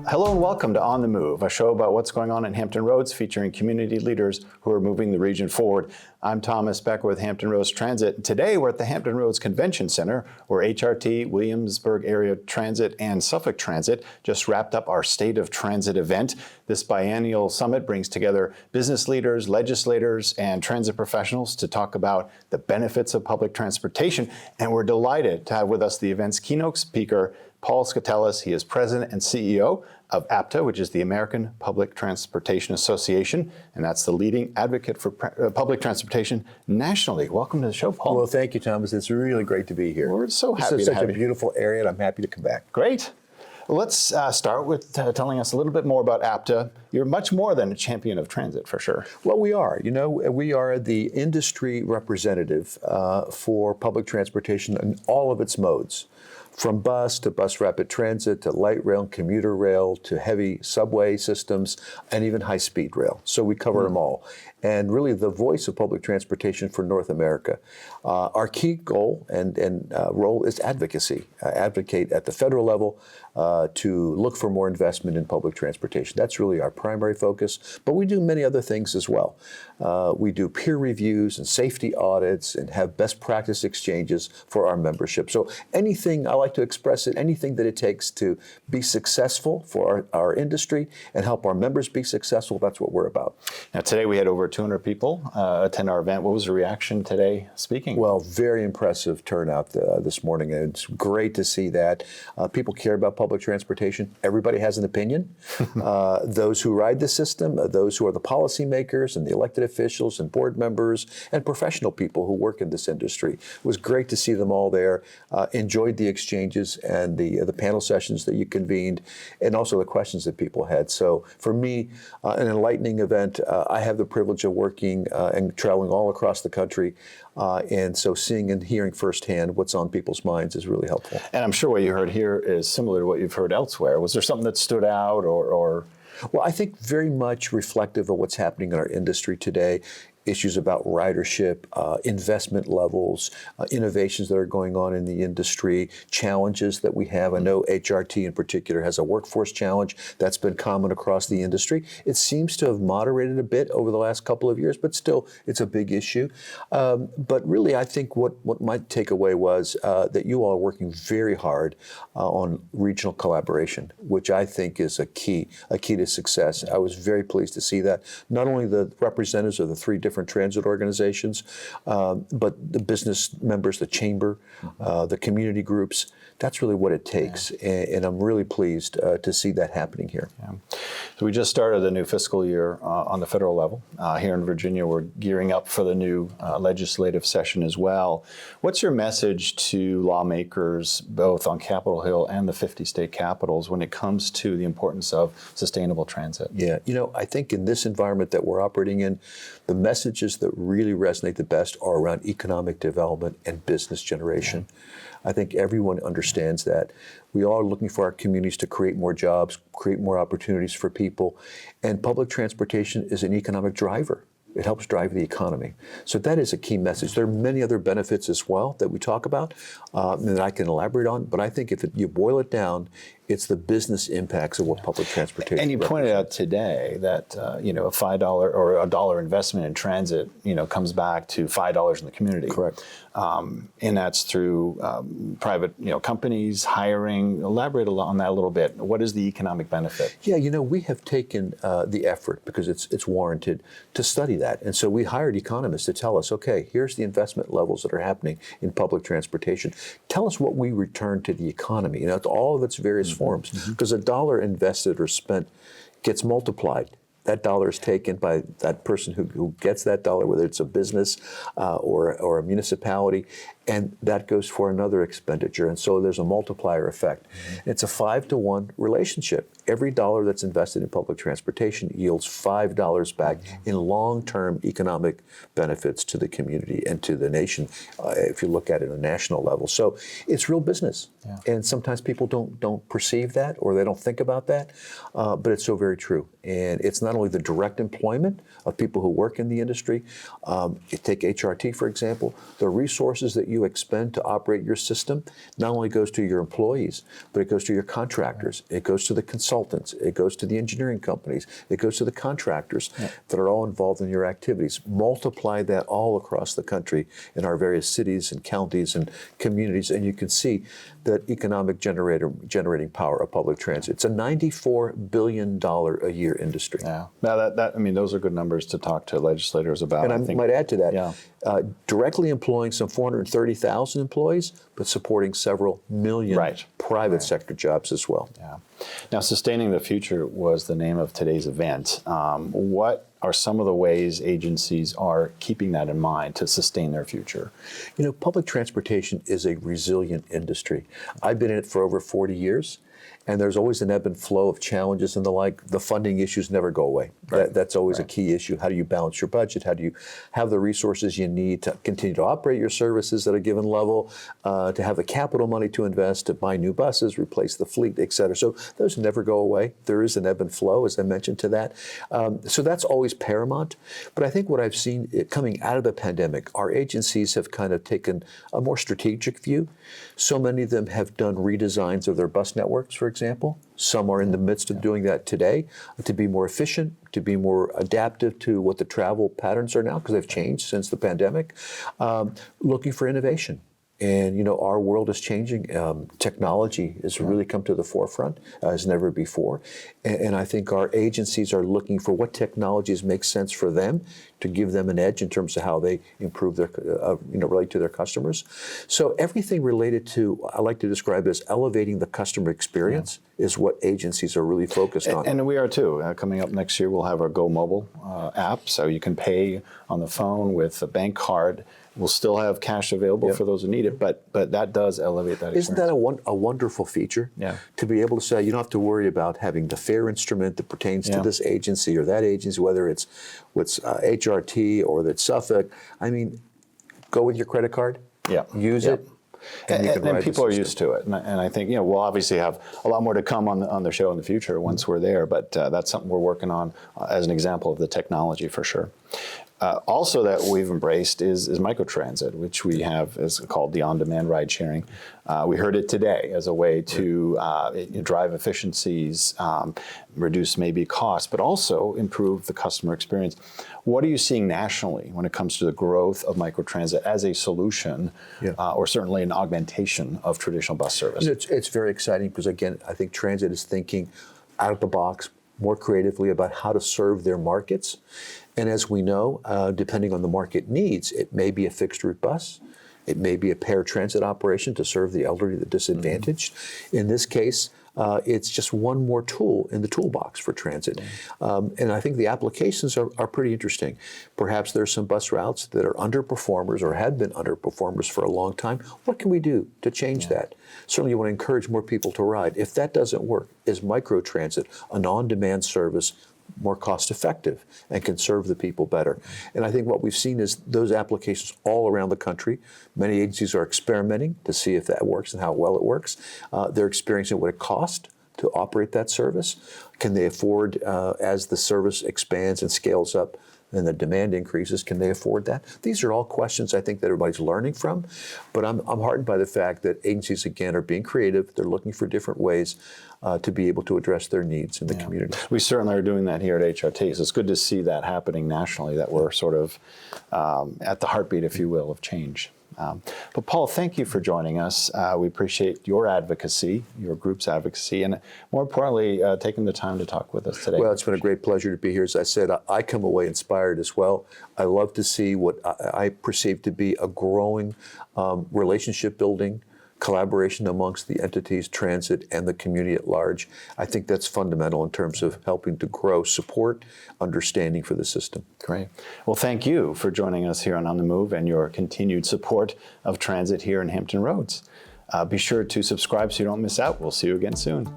Hello and welcome to On the Move, a show about what's going on in Hampton Roads featuring community leaders who are moving the region forward. I'm Thomas Becker with Hampton Roads Transit. Today we're at the Hampton Roads Convention Center where HRT, Williamsburg Area Transit, and Suffolk Transit just wrapped up our State of Transit event. This biennial summit brings together business leaders, legislators, and transit professionals to talk about the benefits of public transportation. And we're delighted to have with us the event's keynote speaker, Paul Skoutelas. He is president and CEO of APTA, which is the American Public Transportation Association, and that's the leading advocate for public transportation nationally. Welcome to the show, Paul. Well, thank you, Thomas. It's really great to be here. We're so happy to have you. This is such a beautiful area, and I'm happy to come back. Great. Well, let's start with telling us a little bit more about APTA. You're much more than a champion of transit, for sure. Well, we are. You know, we are the industry representative for public transportation in all of its modes. From bus to bus rapid transit to light rail, commuter rail to heavy subway systems and even high-speed rail. So we cover them all. And really the voice of public transportation for North America. Our key goal and role is advocacy. Advocate at the federal level to look for more investment in public transportation. That's really our primary focus, but we do many other things as well. We do peer reviews and safety audits and have best practice exchanges for our membership. So anything, I like to express it, anything that it takes to be successful for our industry and help our members be successful, that's what we're about. Now today we had over 200 people attend our event. What was the reaction today speaking? Well, very impressive turnout this morning. And it's great to see that. People care about public transportation. Everybody has an opinion. Those who ride the system, those who are the policymakers and the elected officials and board members and professional people who work in this industry. It was great to see them all there. Enjoyed the exchanges and the panel sessions that you convened and also the questions that people had. So for me, an enlightening event. I have the privilege of working and traveling all across the country. And so seeing and hearing firsthand what's on people's minds is really helpful. And I'm sure what you heard here is similar to what you've heard elsewhere. Was there something that stood out or? Well, I think very much reflective of what's happening in our industry today. Issues about ridership, investment levels, innovations that are going on in the industry, challenges that we have. I know HRT in particular has a workforce challenge that's been common across the industry. It seems to have moderated a bit over the last couple of years, but still it's a big issue. But really, I think what my takeaway was that you all are working very hard on regional collaboration, which I think is a key to success. I was very pleased to see that. Not only the representatives of the three different transit organizations, but the business members, the chamber, the community groups. That's really what it takes, and I'm really pleased to see that happening here. Yeah. So we just started the new fiscal year on the federal level. Here in Virginia, we're gearing up for the new legislative session as well. What's your message to lawmakers, both on Capitol Hill and the 50 state capitals, when it comes to the importance of sustainable transit? Yeah, you know, I think in this environment that we're operating in, the messages that really resonate the best are around economic development and business generation. Yeah. I think everyone understands that. We all are looking for our communities to create more jobs, create more opportunities for people, and public transportation is an economic driver. It helps drive the economy. So that is a key message. There are many other benefits as well that we talk about that I can elaborate on, but I think if you boil it down, it's the business impacts of what public transportation And you pointed out today that a $5 or $1 investment in transit, comes back to $5 in the community. Correct. And that's through private, companies hiring. Elaborate on that a little bit. What is the economic benefit? Yeah, we have taken the effort because it's warranted to study that, and so we hired economists to tell us, okay, here's the investment levels that are happening in public transportation. Tell us what we return to the economy. It's all of its various forms, because a dollar invested or spent gets multiplied. That dollar is taken by that person who gets that dollar, whether it's a business or a municipality, and that goes for another expenditure. And so there's a multiplier effect. It's a 5-to-1 relationship. Every dollar that's invested in public transportation yields $5 back in long-term economic benefits to the community and to the nation, if you look at it at a national level. So it's real business. Yeah. And sometimes people don't perceive that or they don't think about that, but it's so very true. And it's not only the direct employment of people who work in the industry. You take HRT, for example, the resources that you expend to operate your system not only goes to your employees, but it goes to your contractors. It goes to the consultants. consultants, it goes to the engineering companies, it goes to the contractors that are all involved in your activities. Multiply that all across the country in our various cities and counties and communities, and you can see that economic generating power of public transit. It's a $94 billion a year industry. Yeah. Now I mean, those are good numbers to talk to legislators about. And I think, might add to that, directly employing some 430,000 employees, but supporting several million private sector jobs as well. Yeah. Now, Sustaining the Future was the name of today's event. What are some of the ways agencies are keeping that in mind to sustain their future? You know, public transportation is a resilient industry. I've been in it for over 40 years. And there's always an ebb and flow of challenges and the like. The funding issues never go away. That's always a key issue. How do you balance your budget? How do you have the resources you need to continue to operate your services at a given level, to have the capital money to invest, to buy new buses, replace the fleet, et cetera. So those never go away. There is an ebb and flow, as I mentioned to that. So that's always paramount. But I think what I've seen coming out of the pandemic, our agencies have kind of taken a more strategic view. So many of them have done redesigns of their bus networks, for example. Some are in the midst of doing that today to be more efficient, to be more adaptive to what the travel patterns are now, because they've changed since the pandemic, looking for innovation. And, you know, our world is changing. Technology has really come to the forefront as never before. And I think our agencies are looking for what technologies make sense for them to give them an edge in terms of how they improve their, relate to their customers. So everything related to, I like to describe it as elevating the customer experience is what agencies are really focused on. And we are too. Coming up next year, we'll have our Go Mobile app, so you can pay on the phone with a bank card. We'll still have cash available for those who need it, but that does elevate that experience. Isn't that a wonderful feature? Yeah. To be able to say, you don't have to worry about having the fare instrument that pertains to this agency or that agency, whether it's HRT or that's Suffolk. I mean, go with your credit card, use it. And people are used to it. And I think, we'll obviously have a lot more to come on the show in the future once we're there, but that's something we're working on as an example of the technology for sure. Also that we've embraced is microtransit, which we have is called the on-demand ride sharing. We heard it today as a way to drive efficiencies, reduce maybe costs, but also improve the customer experience. What are you seeing nationally when it comes to the growth of microtransit as a solution, or certainly an augmentation of traditional bus service? It's very exciting because, again, I think transit is thinking out of the box, more creatively about how to serve their markets. And as we know, depending on the market needs, it may be a fixed route bus. It may be a paratransit operation to serve the elderly, the disadvantaged. In this case, it's just one more tool in the toolbox for transit. And I think the applications are pretty interesting. Perhaps there's some bus routes that are underperformers or have been underperformers for a long time. What can we do to change that? Certainly you want to encourage more people to ride. If that doesn't work, is microtransit an on-demand service more cost-effective and can serve the people better? And I think what we've seen is those applications all around the country. Many agencies are experimenting to see if that works and how well it works. They're experiencing what it costs to operate that service. Can they afford, as the service expands and scales up and the demand increases, can they afford that? These are all questions I think that everybody's learning from, but I'm heartened by the fact that agencies, again, are being creative. They're looking for different ways to be able to address their needs in the community. We certainly are doing that here at HRT, so it's good to see that happening nationally, that we're sort of at the heartbeat, if you will, of change. But Paul, thank you for joining us. We appreciate your advocacy, your group's advocacy, and more importantly, taking the time to talk with us today. Well, it's been a great pleasure to be here. As I said, I come away inspired as well. I love to see what I perceive to be a growing relationship building, collaboration amongst the entities, transit, and the community at large. I think that's fundamental in terms of helping to grow support, understanding for the system. Great. Well, thank you for joining us here on the Move and your continued support of transit here in Hampton Roads. Be sure to subscribe so you don't miss out. We'll see you again soon.